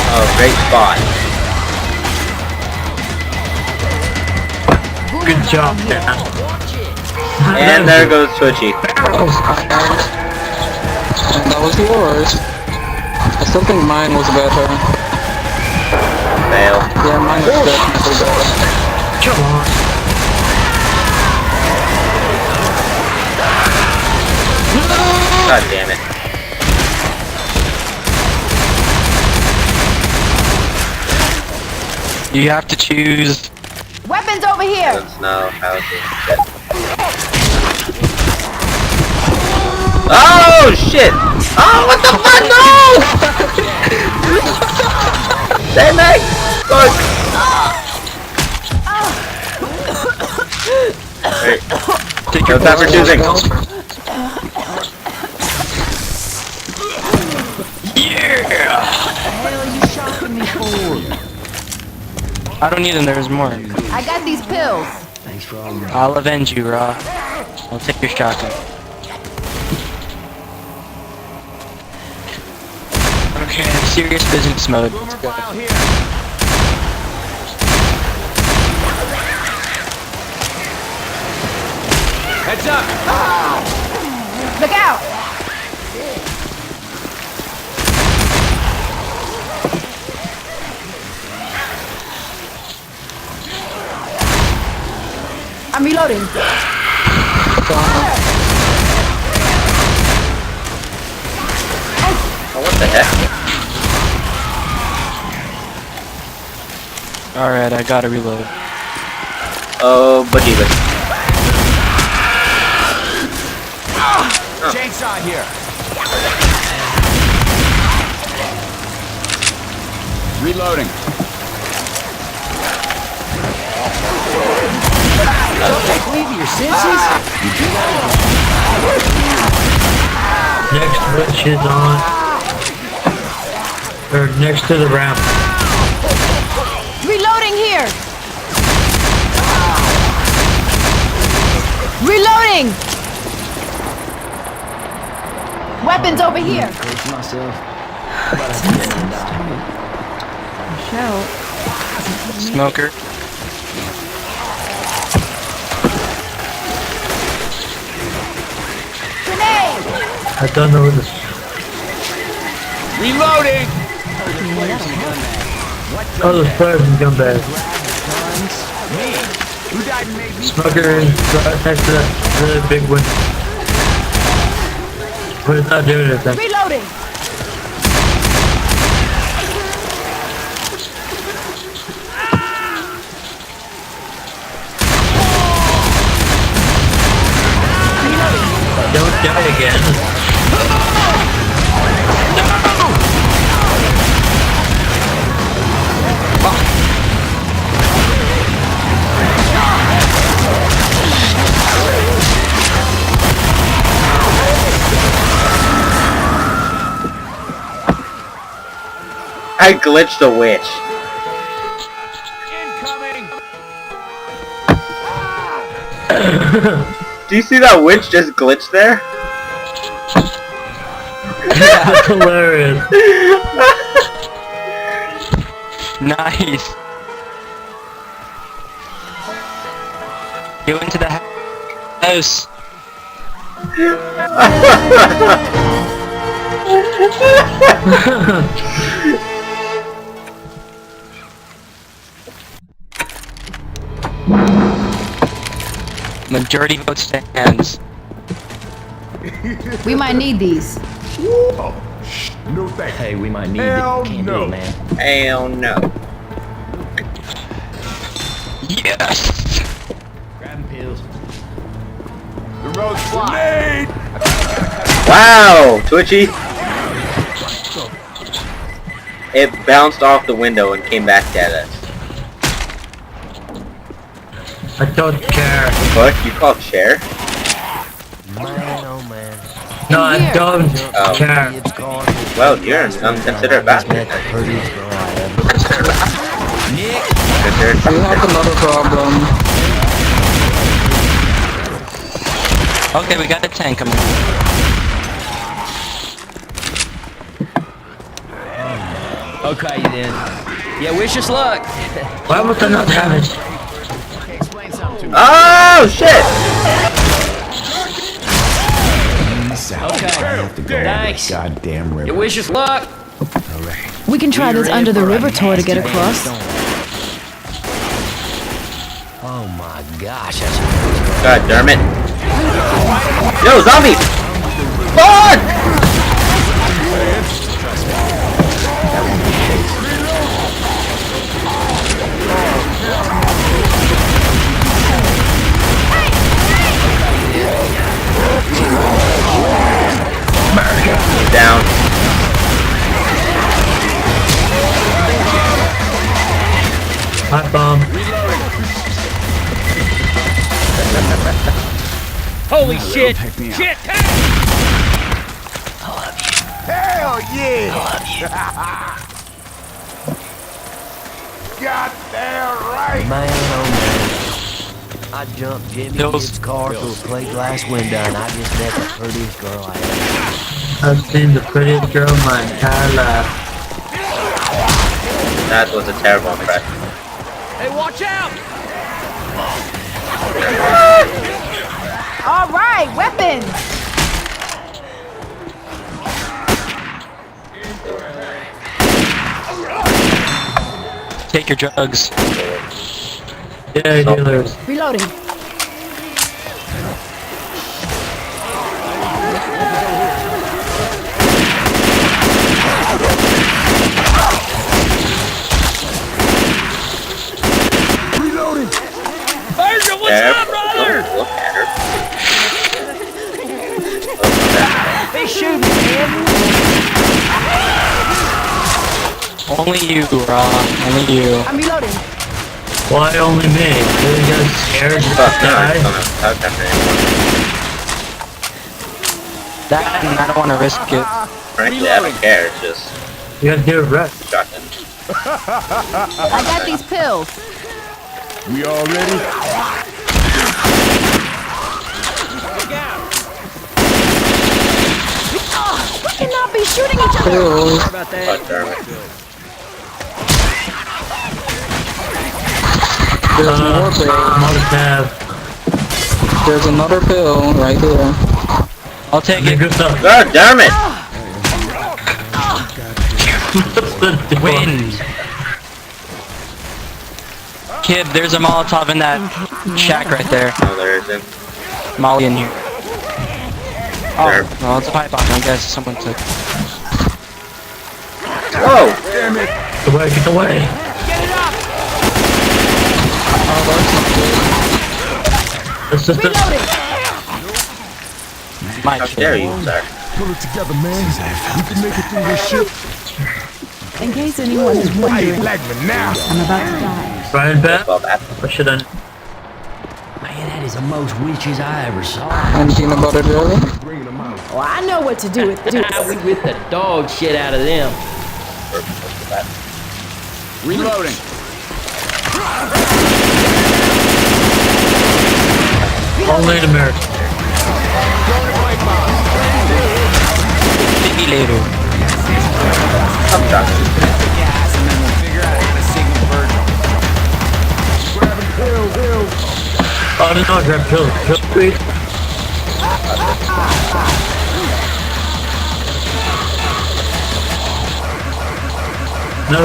Oh, great spot. Good job, Dan. And there goes Twitchy. And that was yours. I still think mine was better. Fail. Yeah, mine was definitely better. Come on. God damn it. You have to choose. Weapons over here! Don't know how to get. Oh shit! Oh, what the fuck? No! Damn it! Fuck! Wait. Take No your time for choosing. Yeah! I don't need them, there's more. I got these pills. I'll avenge you, Raw. I'll take your shotgun. Okay, serious business mode. Let's go. Heads up! Look out! I'm reloading. Oh, what the heck? Alright, I gotta reload. Oh, bejeebus. Chainsaw here. Reloading. Leave your senses. Next switch is on. Or next to the ramp. Reloading here! Reloading! Weapons over here! Smoker. Grenade! I don't know this. Reloading. Oh, those players can come back. Me. Who died and made me? Smoker is right next to that really big one. But it's not doing anything. Reloading! Don't die again. I glitched a witch. Incoming. Do you see that witch just glitch there? That's hilarious. Nice. Go into the house. Majority vote stands. We might need these. Oh, no thanks. Hey, we might need Hell it. Can't do no. it, man. Hell no. Yes! Grabbing pills. The road's flat. Wow, Twitchy. It bounced off the window and came back at us. I don't care. Fuck, you called share? Man, oh man. No, I don't Oh. care. It's gone. Well, you're an unconsiderate bastard. That's the prettiest girl I ever. Nick! Considered We have another problem. Okay, we got a tank coming. Okay then. Yeah, wish us luck. Why would I not have it? Explain something to me. Oh shit! Okay. Thanks. Goddamn river. You wish us luck. We can try this under the river tour to get across. Oh my gosh, that's God damn it! Yo, zombies! Fuck! He's down. Hot bomb. holy shit! Shit! Hell yeah! Goddamn right! Man, oh man. I jumped Jimmy Gibbs' car through a plate glass window and I just met the prettiest girl I ever. I've seen the prettiest girl in my entire life. That was a terrible impression. Hey, watch out! All right, weapons. Take your drugs. Yeah, dealers. Reloading. There. Look at her. They shoot me, man! Only you, Raw. Only you. I'm reloading. Why only me? You guys scared to Fuck no, I die? don't know. How can That and I don't want to risk it. Frankly, I don't care. It's just You gotta do it right. shotgun. I got these pills. We all ready? We cannot be shooting each other. Pills. How about that? God damn it. There's more pill. Molotov. There's another pill right there. I'll take Yeah, it. good stuff. God damn it! Wind. Kid, there's a Molotov in that shack right there. No, there isn't. Molly in here. There. Oh, well, it's a pipe bomb. I guess someone took. Whoa! Damn it! Get away, get away. Oh, that's not good. That's just a... Reloading. My How shit. dare you, sir? Pull it together, man. We can make it through this shit. In case anyone is Why you wondering, like me now? I'm about to die. Brian Bat? Well, that. What should I... Man, that is the most witches I ever saw. And peanut butter jelly. Bringing them out. Well, I know what to do with We this. whipped the dog shit out of them. Reloading. Only in America. See you later. I'm shotgun. Grabbing pills. Oh, no, grab pills. Pills, please. No.